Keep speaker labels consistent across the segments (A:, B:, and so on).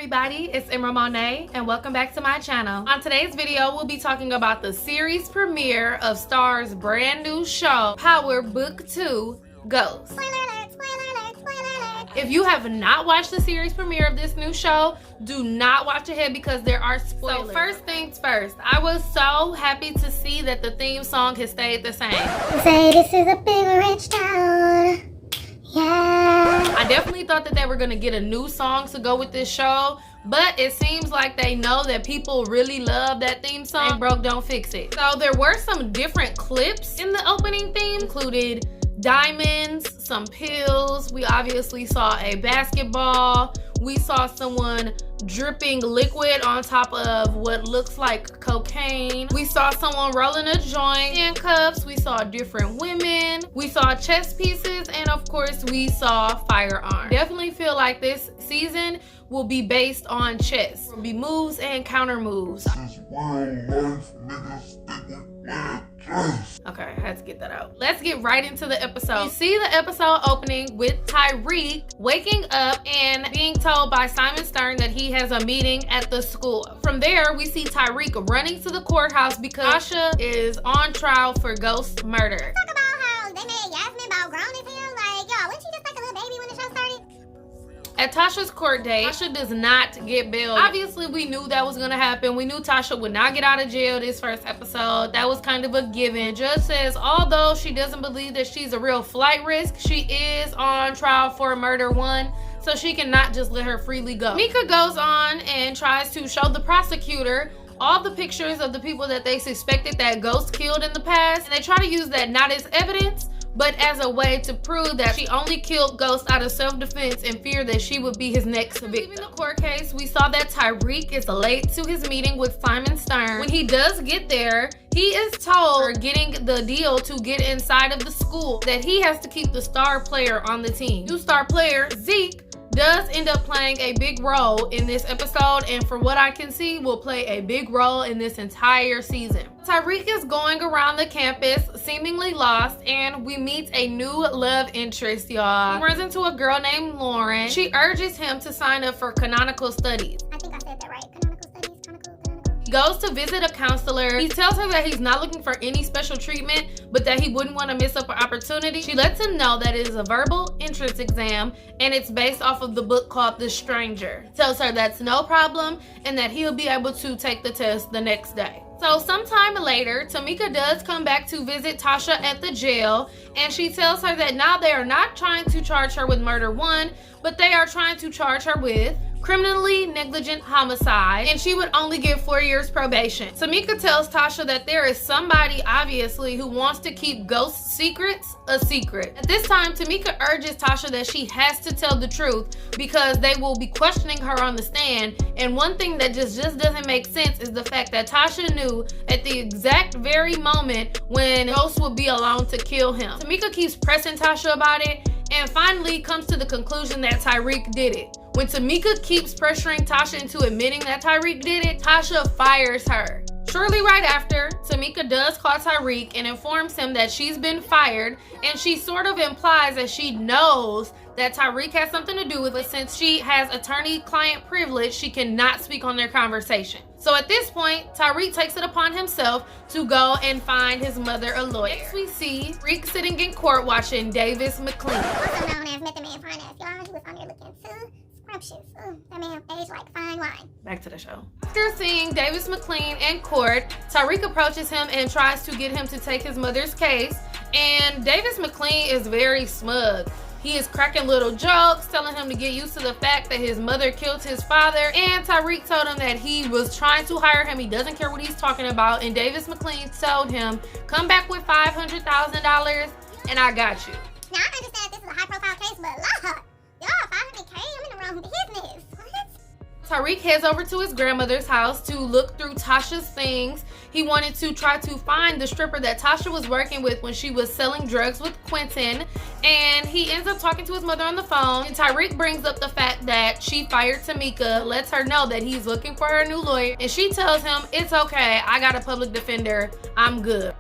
A: everybody, it's Emerald Monet and welcome back to my channel. On today's video, we'll be talking about the series premiere of Star's brand new show, Power Book 2, Ghost.
B: Spoiler alert, spoiler alert, spoiler alert.
A: If you have not watched the series premiere of this new show, do not watch ahead because there are spoilers. So first things first, I was so happy to see that the theme song has stayed the same.
B: Say this is a big rich town. Yeah.
A: I definitely thought that they were gonna get a new song to go with this show, but it seems like they know that people really love that theme song. Ain't broke, don't fix it. So there were some different clips in the opening theme, included diamonds, some pills. We obviously saw a basketball. We saw someone dripping liquid on top of what looks like cocaine. We saw someone rolling a joint, handcuffs. We saw different women. We saw chess pieces, and of course we saw firearms. Definitely feel like this season will be based on chess. There will be moves and counter moves. Okay, I had to get that out. Let's get right into the episode. We see the episode opening with Tyreek waking up and being told by Simon Stern that he has a meeting at the school. From there, we see Tyreek running to the courthouse because Tasha is on trial for ghost murder.
B: Talk about how they made Yasmin about grown as hell. Like, y'all, wasn't she just like a little baby when the show started?
A: At Tasha's court date, Tasha does not get bailed. Obviously, we knew that was gonna happen. We knew Tasha would not get out of jail this first episode. That was kind of a given. Judge says, although she doesn't believe that she's a real flight risk, she is on trial for murder 1, so she cannot just let her freely go. Mika goes on and tries to show the prosecutor all the pictures of the people that they suspected that Ghost killed in the past, and they try to use that not as evidence, but as a way to prove that she only killed Ghost out of self-defense and fear that she would be his next victim. In the court case, we saw that Tyreek is late to his meeting with Simon Stern. When he does get there, he is told, for getting the deal to get inside of the school, that he has to keep the star player on the team. New star player, Zeke, does end up playing a big role in this episode, and for what I can see, will play a big role in this entire season. Tyreek is going around the campus, seemingly lost, and we meet a new love interest, y'all. He runs into a girl named Lauren. She urges him to sign up for canonical studies.
B: I think I said that right. Canonical studies, canonical.
A: He goes to visit a counselor. He tells her that he's not looking for any special treatment, but that he wouldn't want to miss up an opportunity. She lets him know that it is a verbal entrance exam, and it's based off of the book called The Stranger. Tells her that's no problem, and that he'll be able to take the test the next day. So sometime later, Tamika does come back to visit Tasha at the jail, and she tells her that now they are not trying to charge her with murder 1, but they are trying to charge her with criminally negligent homicide, and she would only get 4 years probation. Tamika tells Tasha that there is somebody, obviously, who wants to keep Ghost's secrets a secret. At this time, Tamika urges Tasha that she has to tell the truth because they will be questioning her on the stand, and one thing that just doesn't make sense is the fact that Tasha knew at the exact very moment when Ghost would be alone to kill him. Tamika keeps pressing Tasha about it, and finally comes to the conclusion that Tyreek did it. When Tamika keeps pressuring Tasha into admitting that Tyreek did it, Tasha fires her. Shortly right after, Tamika does call Tyreek and informs him that she's been fired, and she sort of implies that she knows that Tyreek has something to do with it. Since she has attorney-client privilege, she cannot speak on their conversation. So at this point, Tyreek takes it upon himself to go and find his mother a lawyer. Next we see Tyreek sitting in court watching Davis McLean.
B: Also known as Method Man Finance. Y'all, he was on there looking too scrumptious. Ooh, that man aged like fine wine.
A: Back to the show. After seeing Davis McLean in court, Tyreek approaches him and tries to get him to take his mother's case, and Davis McLean is very smug. He is cracking little jokes, telling him to get used to the fact that his mother killed his father, and Tyreek told him that he was trying to hire him. He doesn't care what he's talking about, and Davis McLean told him, come back with $500,000 and I got you.
B: Now, I understand this is a high-profile case, but Lord, y'all, 500K, I'm in the wrong business. What?
A: Tyreek heads over to his grandmother's house to look through Tasha's things. He wanted to try to find the stripper that Tasha was working with when she was selling drugs with Quentin, and he ends up talking to his mother on the phone, and Tyreek brings up the fact that she fired Tamika, lets her know that he's looking for her new lawyer, and she tells him, it's okay, I got a public defender, I'm good.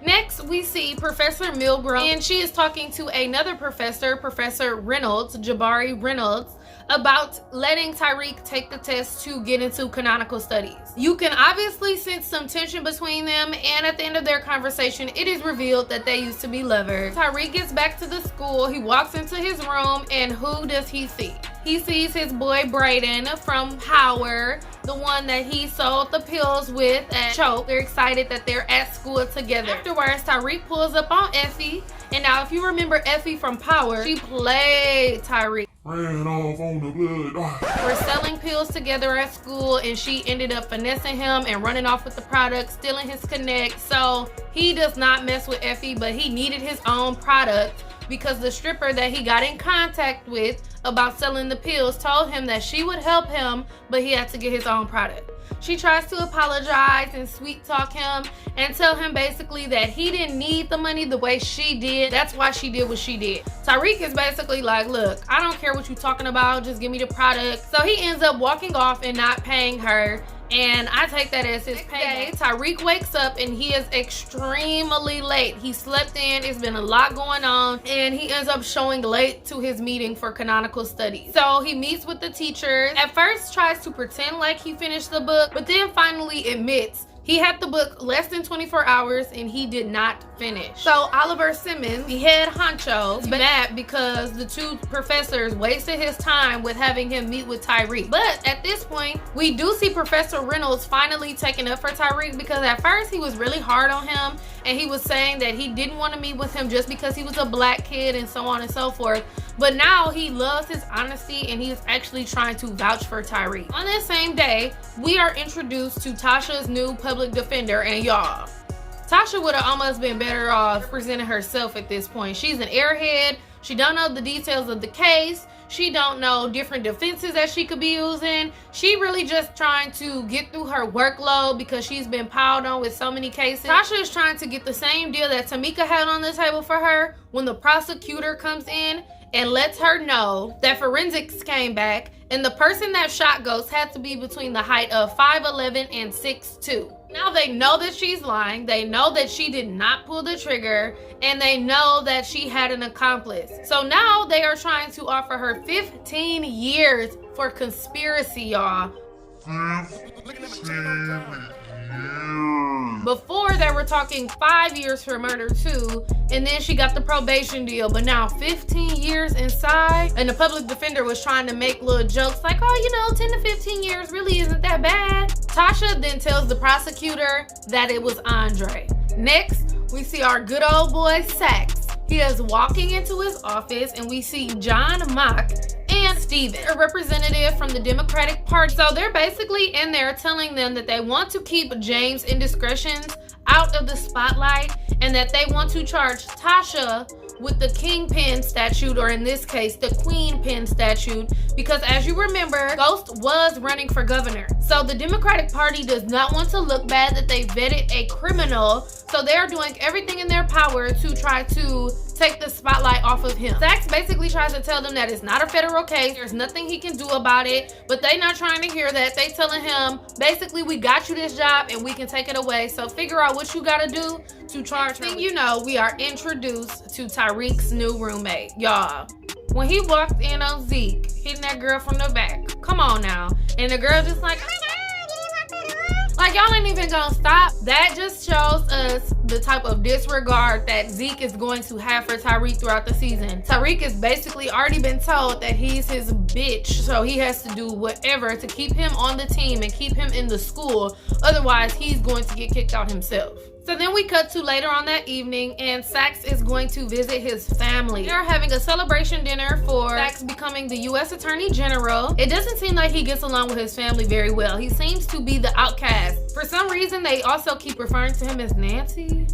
A: Next, we see Professor Milgram, and she is talking to another professor, Professor Reynolds, Jabari Reynolds, about letting Tyreek take the test to get into canonical studies. You can obviously sense some tension between them, and at the end of their conversation, it is revealed that they used to be lovers. Tyreek gets back to the school, he walks into his room, and who does he see? He sees his boy Brayden from Power, the one that he sold the pills with at Choke. They're excited that they're at school together. Afterwards, Tyreek pulls up on Effie, and now if you remember Effie from Power, she played Tyreek.
C: Ran off on the blood.
A: We're selling pills together at school, and she ended up finessing him and running off with the product, stealing his connect. So he does not mess with Effie, but he needed his own product because the stripper that he got in contact with about selling the pills told him that she would help him, but he had to get his own product. She tries to apologize and sweet talk him and tell him basically that he didn't need the money the way she did. That's why she did what she did. Tyreek is basically like, look, I don't care what you're talking about, just give me the product. So he ends up walking off and not paying her, and I take that as his payday. Tyreek wakes up and he is extremely late. He slept in, it's been a lot going on, and he ends up showing late to his meeting for canonical studies. So he meets with the teachers. At first tries to pretend like he finished the book, but then finally admits he had the book less than 24 hours and he did not finish. So Oliver Simmons, the head honcho, is mad because the two professors wasted his time with having him meet with Tyreek. But at this point, we do see Professor Reynolds finally taking up for Tyreek, because at first he was really hard on him and he was saying that he didn't want to meet with him just because he was a black kid and so on and so forth. But now he loves his honesty and he's actually trying to vouch for Tyreek. On this same day, we are introduced to Tasha's new public defender, and y'all, Tasha would have almost been better off presenting herself at this point. She's an airhead. She don't know the details of the case. She don't know different defenses that she could be using. She really just trying to get through her workload because she's been piled on with so many cases. Tasha is trying to get the same deal that Tamika had on the table for her when the prosecutor comes in and lets her know that forensics came back and the person that shot Ghost had to be between the height of 5'11" and 6'2". Now they know that she's lying, they know that she did not pull the trigger, and they know that she had an accomplice. So now they are trying to offer her 15 years for conspiracy, y'all. Before they were talking 5 years for murder too, and then she got the probation deal, but now 15 years inside. And the public defender was trying to make little jokes like, oh, you know, 10 to 15 years really isn't that bad. Tasha then tells the prosecutor that it was Andre. Next, we see our good old boy Sax. He is walking into his office and we see John Mock and Steven, a representative from the Democratic Party. So they're basically in there telling them that they want to keep James' indiscretions out of the spotlight and that they want to charge Tasha with the Kingpin statute, or in this case, the Queenpin statute, because as you remember, Ghost was running for governor. So the Democratic Party does not want to look bad that they vetted a criminal, so they're doing everything in their power to try to take the spotlight off of him. Sax basically tries to tell them that it's not a federal case, there's nothing he can do about it, but they not trying to hear that. They telling him, basically, we got you this job and we can take it away, so figure out what you gotta do to charge her. You know, we are introduced to Tyreek's new roommate. Y'all, when he walked in on Zeke, hitting that girl from the back, come on now, and the girl just like, like, y'all ain't even gonna stop. That just shows us the type of disregard that Zeke is going to have for Tyreek throughout the season. Tyreek has basically already been told that he's his bitch, so he has to do whatever to keep him on the team and keep him in the school. Otherwise, he's going to get kicked out himself. So then we cut to later on that evening, and Sax is going to visit his family. They're having a celebration dinner for Sax becoming the U.S. Attorney General. It doesn't seem like he gets along with his family very well. He seems to be the outcast. For some reason, they also keep referring to him as Nancy.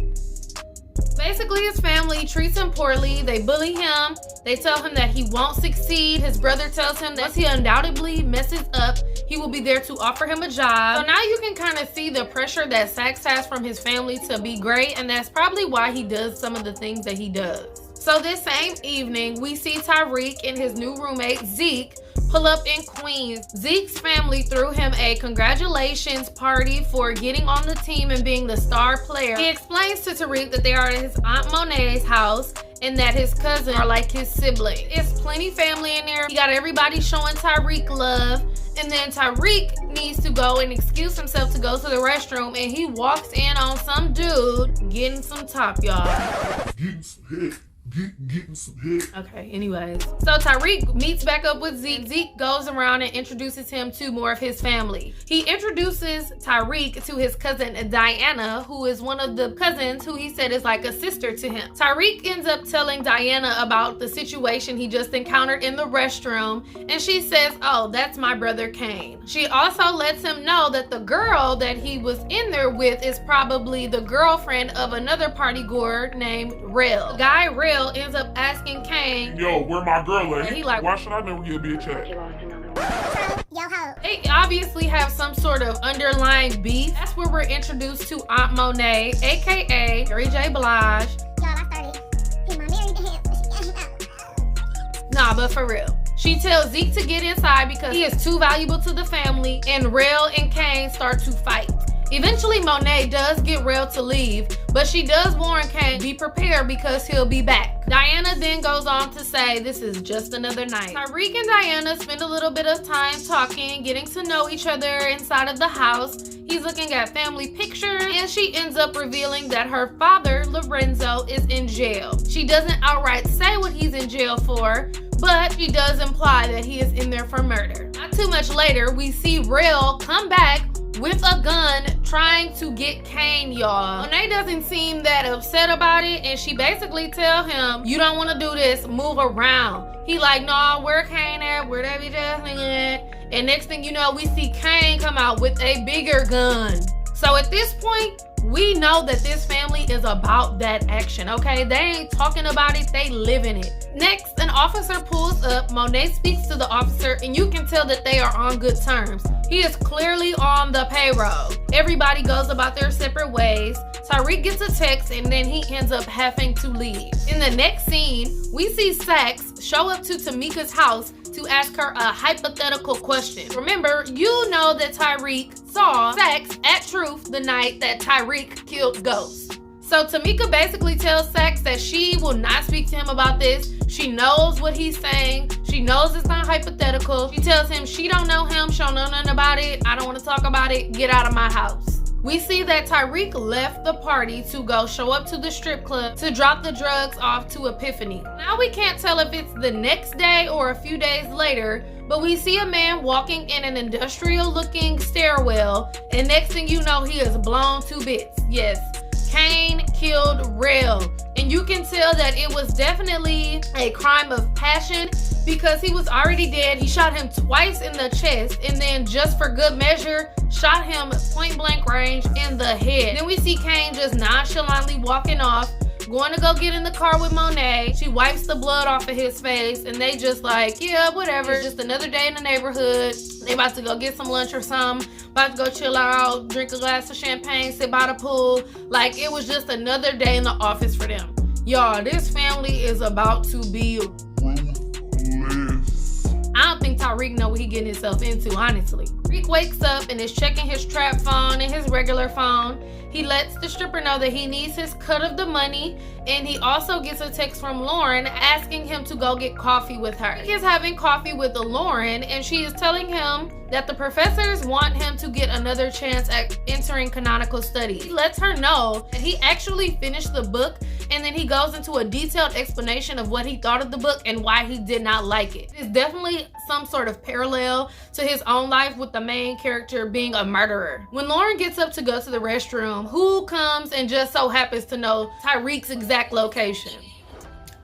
A: Basically, his family treats him poorly. They bully him. They tell him that he won't succeed. His brother tells him that once he undoubtedly messes up, he will be there to offer him a job. So now you can kind of see the pressure that Sax has from his family to be great, and that's probably why he does some of the things that he does. So this same evening, we see Tyreek and his new roommate, Zeke, pull up in Queens. Zeke's family threw him a congratulations party for getting on the team and being the star player. He explains to Tyreek that they are at his Aunt Monet's house and that his cousins are like his siblings. It's plenty family in there. He got everybody showing Tyreek love. And then Tyreek needs to go and excuse himself to go to the restroom, and he walks in on some dude getting some top, y'all.
C: Getting some head. Getting some head.
A: Okay, anyways. So Tyreek meets back up with Zeke. Zeke goes around and introduces him to more of his family. He introduces Tyreek to his cousin Diana, who is one of the cousins who he said is like a sister to him. Tyreek ends up telling Diana about the situation he just encountered in the restroom, and she says, oh, that's my brother Kane. She also lets him know that the girl that he was in there with is probably the girlfriend of another party goer named Rel. Guy Rel ends up asking Kane,
C: Yo, where my girl at?
A: He like,
C: why should I never get a bitch at?
B: Yo ho.
A: they obviously have some sort of underlying beef. That's where we're introduced to Aunt Monet, aka Mary J. Blige.
B: Y'all, I started him my married to him, but she got him out.
A: Nah, but for real. She tells Zeke to get inside because he is too valuable to the family, and Rel and Kane start to fight. Eventually, Monet does get Rel to leave, but she does warn Kane, be prepared because he'll be back. Diana then goes on to say this is just another night. Tyreek and Diana spend a little bit of time talking, getting to know each other inside of the house. He's looking at family pictures, and she ends up revealing that her father, Lorenzo, is in jail. She doesn't outright say what he's in jail for, but she does imply that he is in there for murder. Not too much later, we see Rel come back with a gun trying to get Kane, y'all. Monet doesn't seem that upset about it, and she basically tell him, you don't want to do this, move around. He like, nah, where Kane at? Where that bitch ass nigga at? And next thing you know, we see Kane come out with a bigger gun. So at this point, we know that this family is about that action, okay? They ain't talking about it, they living it. Next, an officer pulls up. Monet speaks to the officer, and you can tell that they are on good terms. He is clearly on the payroll. Everybody goes about their separate ways. Tyreek gets a text, and then he ends up having to leave. In the next scene, we see Sax show up to Tamika's house to ask her a hypothetical question. Remember, you know that Tyreek saw Sax at Truth the night that Tyreek killed Ghost. So Tamika basically tells Sax that she will not speak to him about this. She knows what he's saying. She knows it's not hypothetical. She tells him she don't know him. She don't know nothing about it. I don't want to talk about it. Get out of my house. We see that Tyreek left the party to go show up to the strip club to drop the drugs off to Epiphany. Now we can't tell if it's the next day or a few days later, but we see a man walking in an industrial looking stairwell, and next thing you know, he is blown to bits. Yes, Kane killed Rel. And you can tell that it was definitely a crime of passion because he was already dead. He shot him twice in the chest, and then just for good measure, shot him point blank range in the head. Then we see Kane just nonchalantly walking off, going to go get in the car with Monet. She wipes the blood off of his face, and they just like, yeah, whatever. It's just another day in the neighborhood. They about to go get some lunch or something. About to go chill out, drink a glass of champagne, sit by the pool. Like, it was just another day in the office for them. Y'all, this family is about to be
C: Ruthless.
A: I don't think Tyreek know what he getting himself into, honestly. Tyreek wakes up and is checking his trap phone and his regular phone. He lets the stripper know that he needs his cut of the money, and he also gets a text from Lauren asking him to go get coffee with her. He is having coffee with Lauren, and she is telling him that the professors want him to get another chance at entering canonical studies. He lets her know that he actually finished the book, and then he goes into a detailed explanation of what he thought of the book and why he did not like it. It's definitely some sort of parallel to his own life, with the main character being a murderer. When Lauren gets up to go to the restroom, who comes and just so happens to know Tyreek's exact location?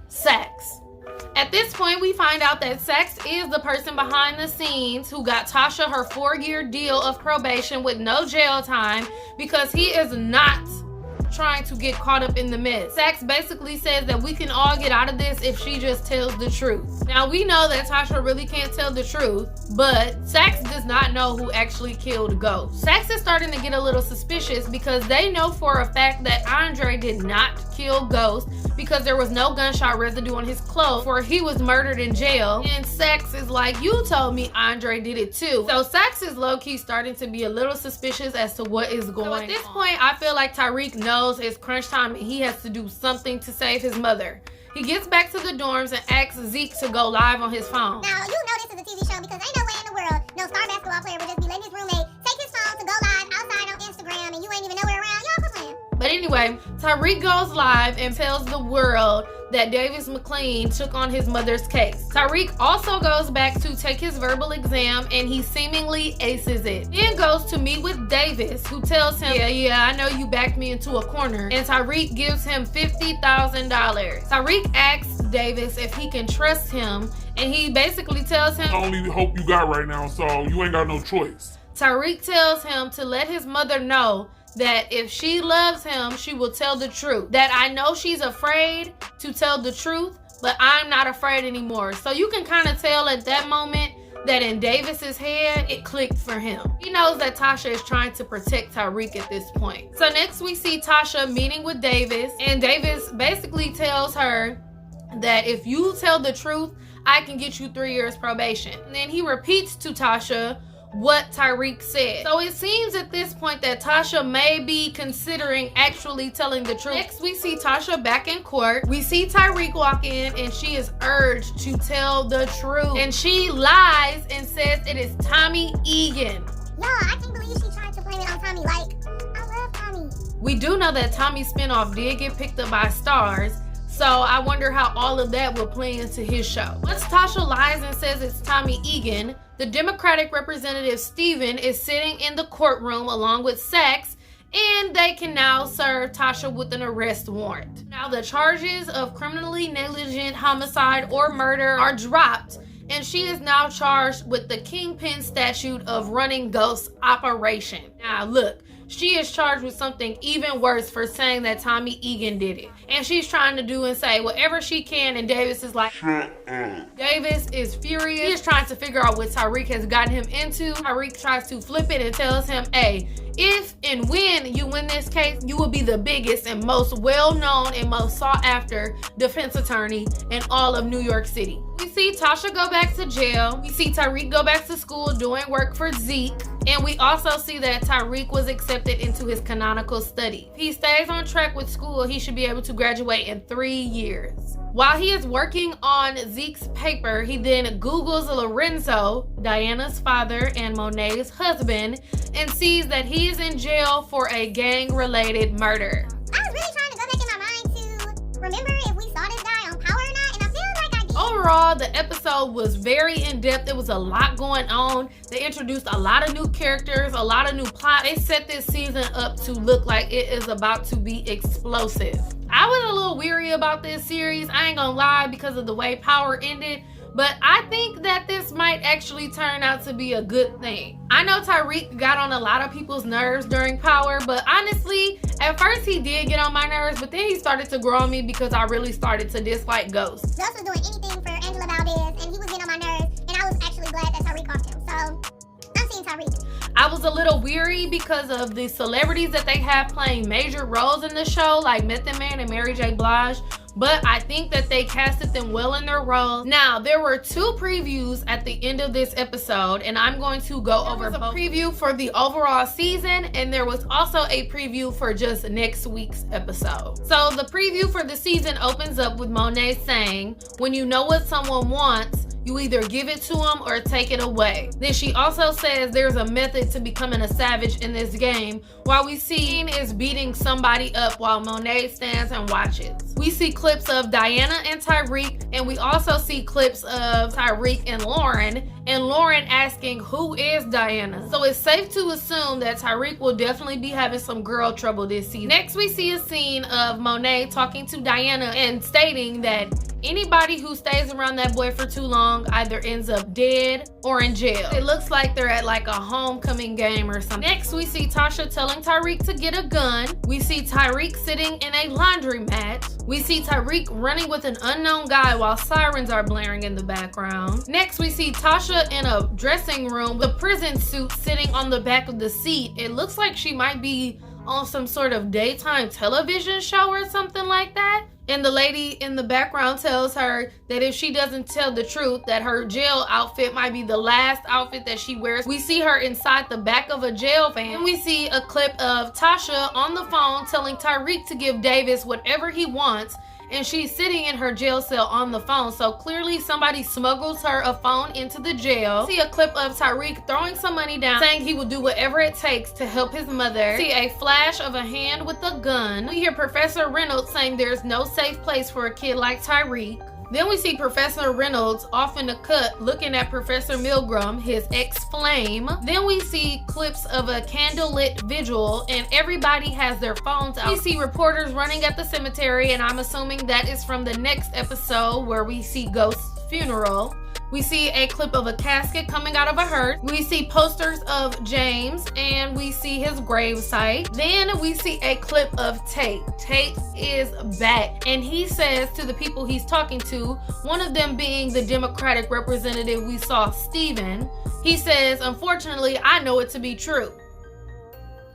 A: Sax. At this point, we find out that Sax is the person behind the scenes who got Tasha her 4-year deal of probation with no jail time because he is not trying to get caught up in the mess. Sax basically says that we can all get out of this if she just tells the truth. Now, we know that Tasha really can't tell the truth, but Sax does not know who actually killed Ghost. Sax is starting to get a little suspicious because they know for a fact that Andre did not kill Ghost because there was no gunshot residue on his clothes before he was murdered in jail. And Sax is like, you told me Andre did it too. So Sax is low-key starting to be a little suspicious as to what is going on. So at this point, I feel like Tyreek knows it's crunch time and he has to do something to save his mother. He gets back to the dorms and asks Zeke to go live on his phone.
B: Now, you know this is a TV show because ain't no way in the world no star basketball player would just be letting his roommate take his phone to go live outside on Instagram and you ain't even nowhere around. Y'all quit playing.
A: But anyway, Tyreek goes live and tells the world that Davis McLean took on his mother's case. Tyreek also goes back to take his verbal exam and he seemingly aces it. Then goes to meet with Davis, who tells him, yeah, I know you backed me into a corner, and Tyreek gives him $50,000. Tyreek asks Davis if he can trust him, and he basically tells him,
C: The only hope you got right now, so you ain't got no choice.
A: Tyreek tells him to let his mother know that if she loves him, she will tell the truth. That I know she's afraid to tell the truth, but I'm not afraid anymore. So you can kind of tell at that moment that in Davis's head, it clicked for him. He knows that Tasha is trying to protect Tyreek at this point. So next we see Tasha meeting with Davis, and Davis basically tells her that if you tell the truth, I can get you 3 years probation. And then he repeats to Tasha what Tyreek said. So it seems at this point that Tasha may be considering actually telling the truth. Next, we see Tasha back in court. We see Tyreek walk in and she is urged to tell the truth. And she lies and says it is Tommy Egan.
B: Y'all, I can't believe she tried to blame it on Tommy. Like, I love Tommy.
A: We do know that Tommy's spinoff did get picked up by Stars, so I wonder how all of that will play into his show. Once Tasha lies and says it's Tommy Egan, the Democratic representative Steven is sitting in the courtroom along with Sachs, and they can now serve Tasha with an arrest warrant. Now the charges of criminally negligent homicide or murder are dropped, and she is now charged with the Kingpin statute of running ghost operation. Now look, she is charged with something even worse for saying that Tommy Egan did it. And she's trying to do and say whatever she can, and Davis is like,
C: Shut up.
A: Davis is furious. He is trying to figure out what Tyreek has gotten him into. Tyreek tries to flip it and tells him, hey, if and when you win this case, you will be the biggest and most well-known and most sought-after defense attorney in all of New York City. We see Tasha go back to jail. We see Tyreek go back to school doing work for Zeke. And we also see that Tyreek was accepted into his canonical study. If he stays on track with school, he should be able to graduate in 3 years. While he is working on Zeke's paper, he then Googles Lorenzo, Diana's father and Monet's husband, and sees that he is in jail for a gang-related murder.
B: I was really trying to go back in my mind to remember if we saw this guy on Power or not, and I feel like I did.
A: Overall, the episode was very in-depth. There was a lot going on. They introduced a lot of new characters, a lot of new plot. They set this season up to look like it is about to be explosive. I was a little weary about this series, I ain't gonna lie, because of the way Power ended, but I think that this might actually turn out to be a good thing. I know Tyreek got on a lot of people's nerves during Power, but honestly, at first he did get on my nerves, but then he started to grow on me because I really started to dislike Ghost.
B: Gus was doing anything for Angela Valdez, and he was getting on my nerves, and I was actually glad that Tyreek caught him. So, I'm seeing Tyreek.
A: I was a little weary because of the celebrities that they have playing major roles in the show, like Method Man and Mary J. Blige, but I think that they casted them well in their roles. Now, there were 2 previews at the end of this episode, and I'm going to go over both. A preview for the overall season, and there was also a preview for just next week's episode. So the preview for the season opens up with Monet saying, when you know what someone wants, you either give it to them or take it away. Then she also says there's a method to becoming a savage in this game, while we see is beating somebody up while Monet stands and watches. We see clips of Diana and Tyreek, and we also see clips of Tyreek and Lauren asking who is Diana. So it's safe to assume that Tyreek will definitely be having some girl trouble this season. Next, we see a scene of Monet talking to Diana and stating that anybody who stays around that boy for too long either ends up dead or in jail. It looks like they're at like a homecoming game or something. Next, we see Tasha telling Tyreek to get a gun. We see Tyreek sitting in a laundromat. We see Tyreek running with an unknown guy while sirens are blaring in the background. Next, we see Tasha in a dressing room with a prison suit sitting on the back of the seat. It looks like she might be on some sort of daytime television show or something like that. And the lady in the background tells her that if she doesn't tell the truth, that her jail outfit might be the last outfit that she wears. We see her inside the back of a jail van. And we see a clip of Tasha on the phone telling Tyreek to give Davis whatever he wants. and she's sitting in her jail cell on the phone. So clearly somebody smuggles her a phone into the jail. See a clip of Tyreek throwing some money down, saying he will do whatever it takes to help his mother. See a flash of a hand with a gun. We hear Professor Reynolds saying there's no safe place for a kid like Tyreek. Then we see Professor Reynolds off in the cut looking at Professor Milgram, his ex-flame. Then we see clips of a candlelit vigil and everybody has their phones out. We see reporters running at the cemetery, and I'm assuming that is from the next episode where we see Ghost's funeral. We see a clip of a casket coming out of a hearse. We see posters of James and we see his gravesite. Then we see a clip of Tate. Tate is back and he says to the people he's talking to, one of them being the Democratic representative we saw, Stephen, he says, unfortunately, I know it to be true.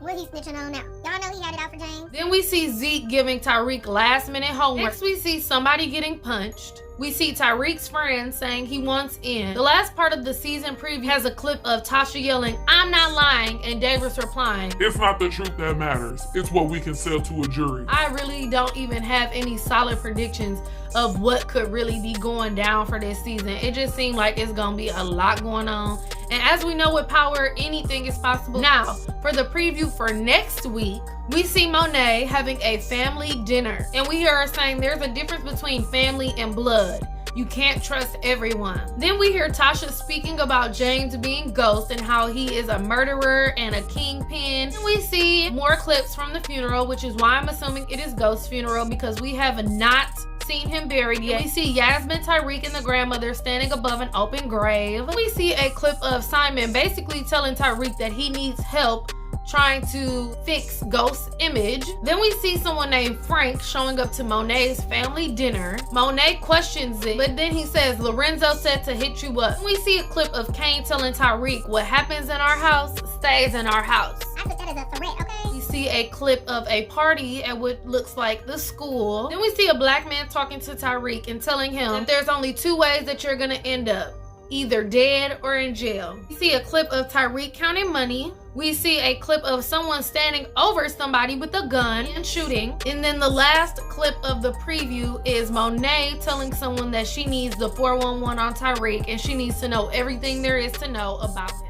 B: What he snitching on now? Y'all know he had it out for James.
A: Then we see Zeke giving Tyreek last minute homework. Next we see somebody getting punched. We see Tyreek's friend saying he wants in. The last part of the season preview has a clip of Tasha yelling, "I'm not lying," and Davis replying,
C: It's not the truth that matters. It's what we can sell to a jury.
A: I really don't even have any solid predictions of what could really be going down for this season. It just seemed like it's gonna be a lot going on. And as we know with Power, anything is possible. Now, for the preview for next week, we see Monet having a family dinner. And we hear her saying there's a difference between family and blood. You can't trust everyone. Then we hear Tasha speaking about James being Ghost and how he is a murderer and a kingpin. And we see more clips from the funeral, which is why I'm assuming it is Ghost's funeral because we have not seen him buried yet. We see Yasmin, Tyreek, and the grandmother standing above an open grave. We see a clip of Simon basically telling Tyreek that he needs help trying to fix Ghost's image. Then we see someone named Frank showing up to Monet's family dinner. Monet questions it, but then he says, Lorenzo said to hit you up. We see a clip of Kane telling Tyreek, what happens in our house stays in our house.
B: I took that as a threat, okay?
A: We see a clip of a party at what looks like the school. Then we see a black man talking to Tyreek and telling him that there's only two ways that you're gonna end up, either dead or in jail. We see a clip of Tyreek counting money. We see a clip of someone standing over somebody with a gun and shooting. And then the last clip of the preview is Monet telling someone that she needs the 411 on Tyreek and she needs to know everything there is to know about him.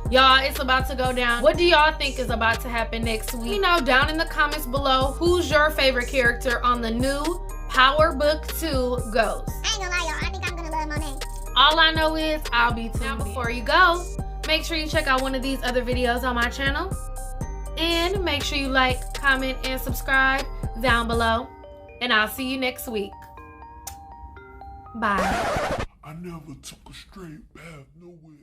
A: Y'all, it's about to go down. What do y'all think is about to happen next week? You know, down in the comments below, who's your favorite character on the new Power Book 2 Ghost?
B: I ain't gonna lie, y'all. I think I'm gonna love Monet.
A: All I know is I'll be tuned. Now, before you go, make sure you check out one of these other videos on my channel. And make sure you like, comment, and subscribe down below. And I'll see you next week. Bye.
C: I never took a straight bath nowhere.